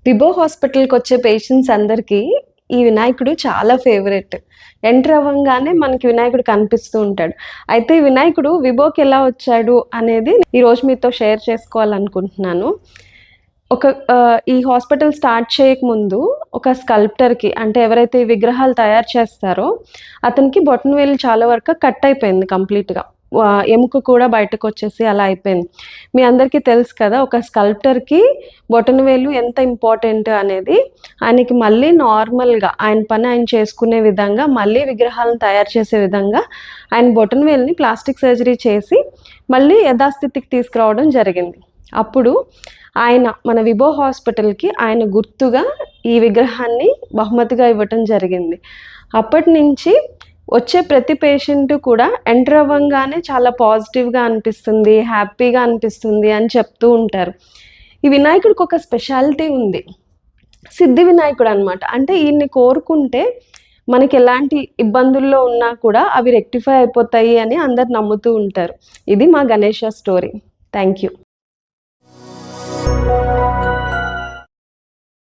విభో హాస్పిటల్‌కి వచ్చే పేషెంట్స్ అందరికీ ఈ వినాయకుడు చాలా ఫేవరెట్. ఎంటర్ అవ్వంగానే మనకి వినాయకుడు కనిపిస్తూ ఉంటాడు. అయితే ఈ వినాయకుడు విభోకి ఎలా వచ్చాడు అనేది ఈరోజు మీతో షేర్ చేసుకోవాలనుకుంటున్నాను. ఈ హాస్పిటల్ స్టార్ట్ చేయకముందు ఒక స్కల్ప్టర్‌కి అంటే ఎవరైతే ఈ విగ్రహాలు తయారు చేస్తారో అతనికి బొటనవేలు చాలా వరకు కట్ అయిపోయింది కంప్లీట్‌గా. ఎముక కూడా బయటకొచ్చేసి అలా అయిపోయింది. మీ అందరికీ తెలుసు కదా! ఒక స్కల్ప్టర్‌కి బొటనవేలు ఎంత ఇంపార్టెంట్ అనేది. ఆయనకి మళ్ళీ నార్మల్‌గా ఆయన పని ఆయన చేసుకునే విధంగా, మళ్ళీ విగ్రహాలను తయారు చేసే విధంగా ఆయన బొటనవేలుని ప్లాస్టిక్ సర్జరీ చేసి మళ్ళీ యథాస్థితికి తీసుకురావడం జరిగింది. అప్పుడు ఆయన మన విభో హాస్పిటల్‌కి ఆయన గుర్తుగా ఈ విగ్రహాన్ని బహుమతిగా ఇవ్వటం జరిగింది. అప్పటినుంచి వచ్చే ప్రతి పేషెంట్ కూడా ఎంటర్ అవ్వంగానే చాలా పాజిటివ్‌గా అనిపిస్తుంది, హ్యాపీగా అనిపిస్తుంది అని చెప్తూ ఉంటారు. ఈ వినాయకుడికి ఒక స్పెషాలిటీ ఉంది. సిద్ధి వినాయకుడు అనమాట. అంటే ఈయన్ని కోరుకుంటే మనకి ఎలాంటి ఇబ్బందుల్లో ఉన్నా కూడా అవి రెక్టిఫై అయిపోతాయి అని అందరూ నమ్ముతూ ఉంటారు. ఇది మా గణేష స్టోరీ. Thank you.